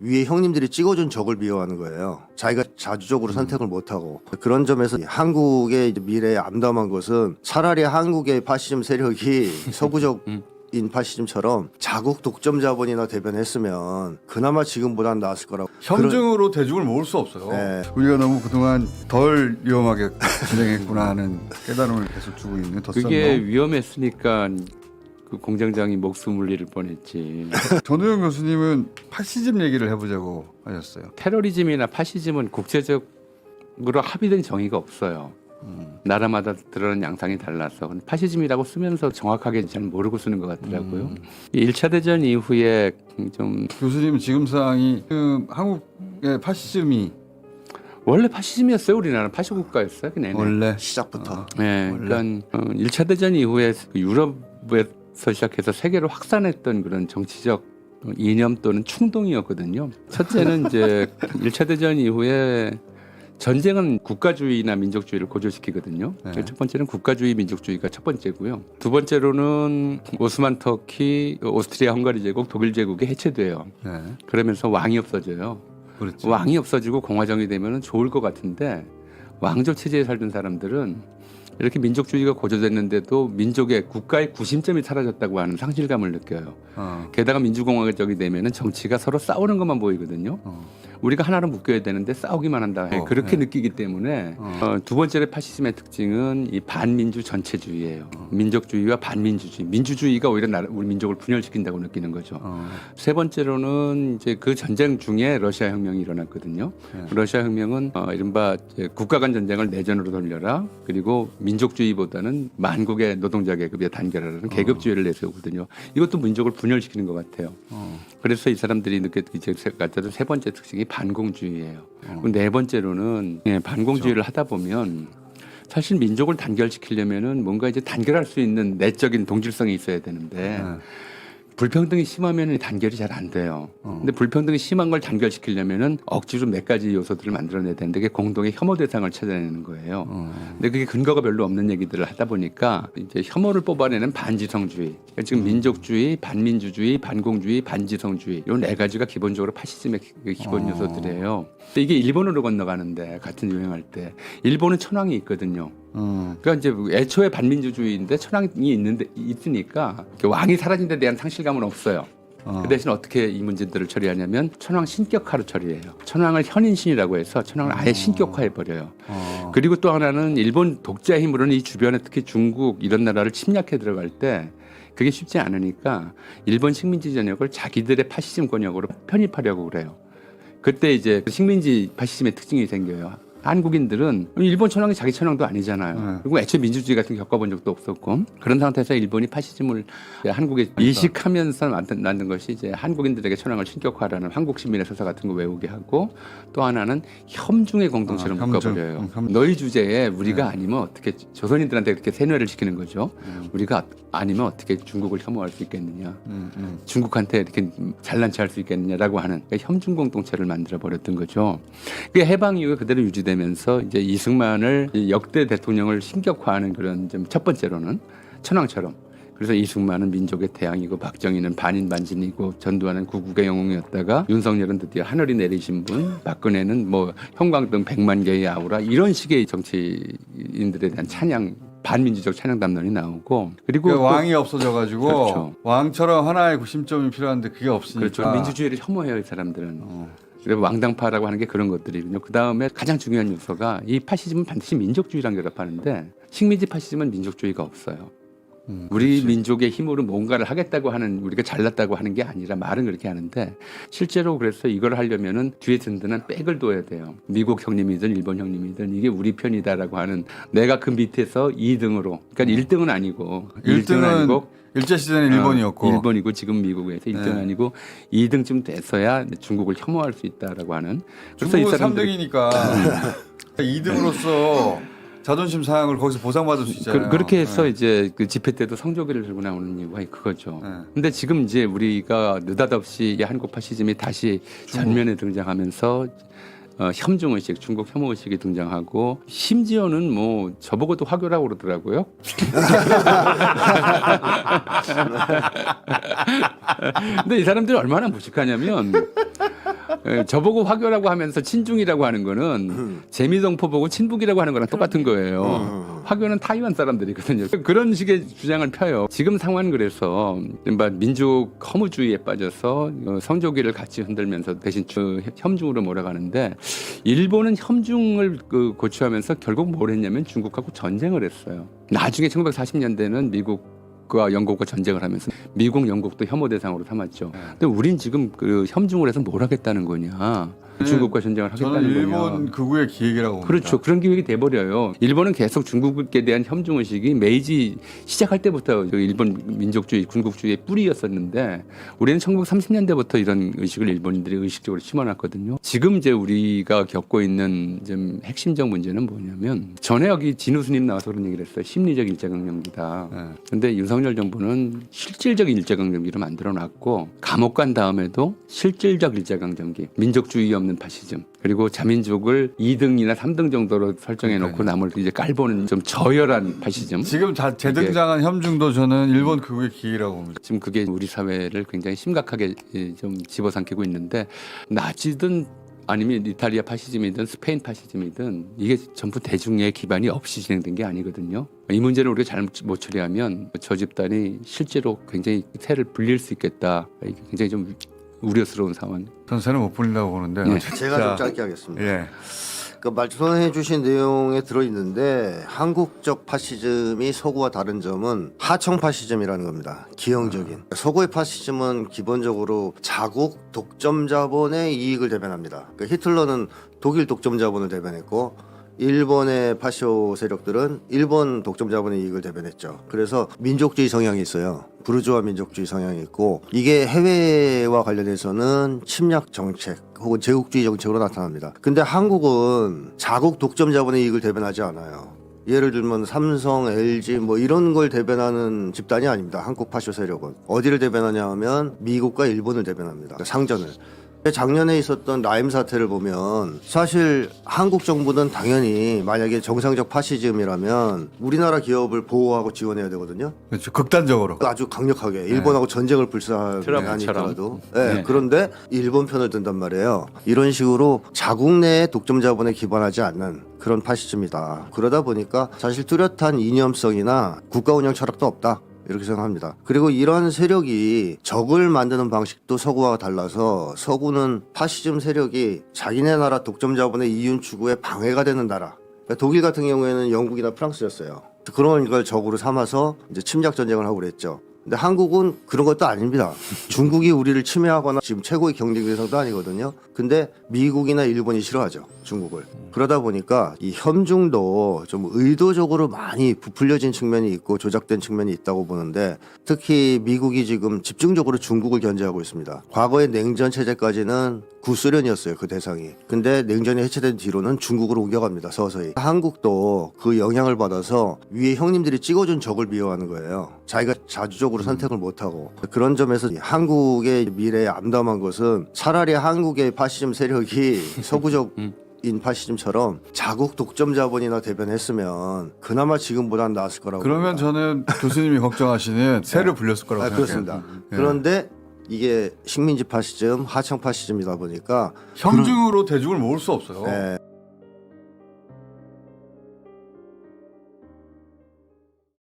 위에 형님들이 찍어준 적을 미워하는 거예요. 자기가 자주적으로 선택을 못하고. 그런 점에서 한국의 이제 미래에 암담한 것은 차라리 한국의 파시즘 세력이 서구적인 파시즘처럼 자국 독점 자본이나 대변했으면 그나마 지금보단 나았을 거라고. 협증으로 대중을 모을 수 없어요. 네. 우리가 너무 그동안 덜 위험하게 진행했구나 하는 깨달음을 계속 주고 있는 덧선너. 그게 위험했으니까 그 공장장이 목숨을 잃을 뻔했지. 전우영 교수님은 파시즘 얘기를 해보자고 하셨어요. 테러리즘이나 파시즘은 국제적으로 합의된 정의가 없어요. 나라마다 드러나는 양상이 달라서 파시즘이라고 쓰면서 정확하게 잘 모르고 쓰는 것 같더라고요. 1차 대전 이후에 좀 교수님은 지금 상황이 한국의 파시즘이 원래 파시즘이었어요. 우리나라는 파시국가였어요. 그냥 원래 시작부터. 네, 그러니까 1차 대전 이후에 유럽에서 시작해서 세계로 확산했던 그런 정치적 이념 또는 충동이었거든요. 첫째는 이제 1차 대전 이후에 전쟁은 국가주의나 민족주의를 고조시키거든요. 네. 첫 번째는 국가주의 민족주의가 첫 번째고요. 두 번째로는 오스만 터키, 오스트리아 헝가리 제국, 독일 제국이 해체돼요. 네. 그러면서 왕이 없어져요. 그렇죠. 왕이 없어지고 공화정이 되면 좋을 것 같은데 왕조 체제에 살던 사람들은 이렇게 민족주의가 고조됐는데도 민족의 국가의 구심점이 사라졌다고 하는 상실감을 느껴요. 게다가 민주공화국이 되면은 정치가 서로 싸우는 것만 보이거든요. 우리가 하나로 묶여야 되는데 싸우기만 한다. 그렇게 느끼기 때문에 두 번째 파시즘의 특징은 이 반민주 전체주의예요. 민족주의와 반민주주의. 민주주의가 오히려 우리 민족을 분열시킨다고 느끼는 거죠. 세 번째로는 이제 그 전쟁 중에 러시아 혁명이 일어났거든요. 러시아 혁명은 이른바 이제 국가 간 전쟁을 내전으로 돌려라. 그리고 민족주의보다는 만국의 노동자 계급에 단결하라는 계급주의를 내세우거든요. 이것도 민족을 분열시키는 것 같아요. 그래서 이 사람들이 느꼈던 세 번째 특징이 반공주의예요. 네 번째로는 반공주의를 하다 보면 사실 민족을 단결시키려면은 뭔가 이제 단결할 수 있는 내적인 동질성이 있어야 되는데 불평등이 심하면 단결이 잘 안 돼요. 근데 불평등이 심한 걸 단결시키려면은 억지로 몇 가지 요소들을 만들어내야 되는데 그게 공동의 혐오 대상을 찾아내는 거예요. 근데 그게 근거가 별로 없는 얘기들을 하다 보니까 이제 혐오를 뽑아내는 반지성주의. 그러니까 지금 민족주의, 반민주주의, 반공주의, 반지성주의 이 네 가지가 기본적으로 파시즘의 기본 요소들이에요. 근데 이게 일본으로 건너가는데 같은 유행할 때 일본은 천황이 있거든요. 그러니까 이제 애초에 반민주주의인데 천황이 있으니까 왕이 사라진 데 대한 상실감은 없어요. 그 대신 어떻게 이 문제들을 처리하냐면 천황 신격화로 처리해요. 천황을 현인신이라고 해서 천황을 아예 신격화해버려요. 그리고 또 하나는 일본 독자의 힘으로는 이 주변에 특히 중국 이런 나라를 침략해 들어갈 때 그게 쉽지 않으니까 일본 식민지 전역을 자기들의 파시즘 권역으로 편입하려고 그래요. 그때 이제 식민지 파시즘의 특징이 생겨요. 한국인들은 일본 천황이 자기 천황도 아니잖아요. 그리고 애초에 민주주의 같은 거 겪어본 적도 없었고 그런 상태에서 일본이 파시즘을 한국에 이식하면서 만든 것이 이제 한국인들에게 천황을 신격화하라는 한국 시민의 서사 같은 거 외우게 하고 또 하나는 혐중의 공동체를 묶어버려요. 너희 주제에 우리가 아니면 어떻게 조선인들한테 그렇게 세뇌를 시키는 거죠. 우리가 아니면 어떻게 중국을 혐오할 수 있겠느냐. 중국한테 이렇게 잘난 체 할 수 있겠느냐라고 하는 그러니까 혐중 공동체를 만들어 버렸던 거죠. 그게 해방 이후에 그대로 유지되면서 이제 이승만을 역대 대통령을 신격화하는 그런 좀 첫 번째로는 천황처럼. 그래서 이승만은 민족의 태양이고 박정희는 반인 반진이고 전두환은 구국의 영웅이었다가 윤석열은 드디어 하늘이 내리신 분, 박근혜는 뭐 형광등 100만 개의 아우라 이런 식의 정치인들에 대한 찬양. 반민주적 찬양 담론이 나오고 그리고 그러니까 왕이 없어져가지고 그렇죠. 왕처럼 하나의 구심점이 필요한데 그게 없으니까 그렇죠. 민주주의를 혐오해요 이 사람들은. 그리고 왕당파라고 하는 게 그런 것들이군요. 그 다음에 가장 중요한 요소가 이 파시즘은 반드시 민족주의랑 결합하는데 식민지 파시즘은 민족주의가 없어요. 우리 그렇지. 민족의 힘으로 뭔가를 하겠다고 하는 우리가 잘났다고 하는 게 아니라 말은 그렇게 하는데 실제로 그래서 이걸 하려면은 뒤에 든든한 백을 둬야 돼요. 미국 형님이든 일본 형님이든 이게 우리 편이다라고 하는 내가 그 밑에서 2등으로 그러니까 1등은 아니고 1등은 아니고 일제시대는 일본이었고 일본이고 지금 미국에서 1등 아니고 2등쯤 됐어야 중국을 혐오할 수 있다라고 하는 그래서 이 중국은 사람들이 3등이니까 2등으로서 자존심 상황을 거기서 보상받을 수 있잖아요. 그렇게 해서 이제 그 집회 때도 성조기를 들고 나오는 이유가 그거죠. 근데 지금 이제 우리가 느닷없이 이 한국 파시즘이 다시 전면에 등장하면서 혐중의식, 중국 혐오의식이 등장하고 심지어는 뭐 저보고도 화교라고 그러더라고요. 근데 이 사람들이 얼마나 무식하냐면 예, 저보고 화교라고 하면서 친중이라고 하는 거는 재미동포 보고 친북이라고 하는 거랑 똑같은 거예요. 화교는 타이완 사람들이거든요. 그런 식의 주장을 펴요. 지금 상황은 그래서 민족 허무주의에 빠져서 성조기를 같이 흔들면서 대신 혐중으로 몰아가는데 일본은 혐중을 고취하면서 결국 뭘 했냐면 중국하고 전쟁을 했어요. 나중에 1940년대는 미국과 영국과 전쟁을 하면서 미국, 영국도 혐오 대상으로 삼았죠. 근데 우린 지금 그 혐중을 해서 뭘 하겠다는 거냐? 중국과 전쟁을 하겠다는 저는 거냐? 일본 극우의 기획이라고 봅니다. 그렇죠. 그런 기획이 돼버려요. 일본은 계속 중국에 대한 혐중 의식이 메이지 시작할 때부터 일본 민족주의, 군국주의의 뿌리였었는데 우리는 1930년대부터 이런 의식을 일본인들이 의식적으로 심어놨거든요. 지금 이제 우리가 겪고 있는 좀 핵심적 문제는 뭐냐면 전에 여기 진우스님 나와서 그런 얘기를 했어요. 심리적 일제강점기다. 그런데 윤석열 정부는 실질적 일제강점기를 만들어놨고 감옥 간 다음에도 실질적 일제강점기, 민족주의 없는 파시즘, 그리고 자민족을 2등이나 3등 정도로 설정해놓고 남을 이제 깔보는 좀 저열한 파시즘. 지금 재등장한 혐중도 저는 일본 극우의 기획이라고 봅니다. 지금 그게 우리 사회를 굉장히 심각하게 좀 집어삼키고 있는데 나치든 아니면 이탈리아 파시즘이든 스페인 파시즘이든 이게 전부 대중의 기반이 없이 진행된 게 아니거든요. 이 문제를 우리가 잘못 처리하면 저 집단이 실제로 굉장히 세를 불릴 수 있겠다. 이게 굉장히 좀 우려스러운 상황. 전 새는 못 불린다고 보는데. 네. 제가 좀 짧게 하겠습니다. 예. 그 말씀해 주신 내용에 들어있는데 한국적 파시즘이 서구와 다른 점은 하청 파시즘이라는 겁니다. 기형적인. 서구의 파시즘은 기본적으로 자국 독점 자본의 이익을 대변합니다. 그러니까 히틀러는 독일 독점 자본을 대변했고 일본의 파쇼 세력들은 일본 독점 자본의 이익을 대변했죠. 그래서 민족주의 성향이 있어요. 부르주아 민족주의 성향이 있고 이게 해외와 관련해서는 침략 정책 혹은 제국주의 정책으로 나타납니다. 근데 한국은 자국 독점 자본의 이익을 대변하지 않아요. 예를 들면 삼성, LG 뭐 이런 걸 대변하는 집단이 아닙니다. 한국 파쇼 세력은. 어디를 대변하냐 하면 미국과 일본을 대변합니다. 상전을. 작년에 있었던 라임 사태를 보면 사실 한국 정부는 당연히 만약에 정상적 파시즘이라면 우리나라 기업을 보호하고 지원해야 되거든요. 그렇죠. 극단적으로. 아주 강력하게 일본하고 전쟁을 불사하니까도. 네. 그런데 일본 편을 든단 말이에요. 이런 식으로 자국 내의 독점 자본에 기반하지 않는 그런 파시즘이다. 그러다 보니까 사실 뚜렷한 이념성이나 국가 운영 철학도 없다. 이렇게 생각합니다. 그리고 이런 세력이 적을 만드는 방식도 서구와 달라서 서구는 파시즘 세력이 자기네 나라 독점 자본의 이윤 추구에 방해가 되는 나라. 그러니까 독일 같은 경우에는 영국이나 프랑스였어요. 그런 걸 적으로 삼아서 이제 침략 전쟁을 하고 그랬죠. 근데 한국은 그런 것도 아닙니다. 중국이 우리를 침해하거나 지금 최고의 경쟁 대상도 아니거든요. 근데 미국이나 일본이 싫어하죠. 중국을. 그러다 보니까 이 혐중도 좀 의도적으로 많이 부풀려진 측면이 있고 조작된 측면이 있다고 보는데 특히 미국이 지금 집중적으로 중국을 견제하고 있습니다. 과거의 냉전 체제까지는 구소련이었어요. 그 대상이. 근데 냉전이 해체된 뒤로는 중국으로 옮겨갑니다. 서서히. 한국도 그 영향을 받아서 위에 형님들이 찍어준 적을 미워하는 거예요. 자기가 자주적으로 선택을 못하고. 그런 점에서 한국의 미래에 암담한 것은 차라리 한국의 파시즘 세력이 서구적 인 파시즘처럼 자국 독점 자본이나 대변했으면 그나마 지금보다는 나았을 거라고 그러면 봅니다. 저는 교수님이 걱정하시는 새를 불렸을 거라고 생각해요. 그렇습니다. 그런데 이게 식민지 파시즘, 하청 파시즘이다 보니까 혐중으로 대중을 모을 수 없어요. 예,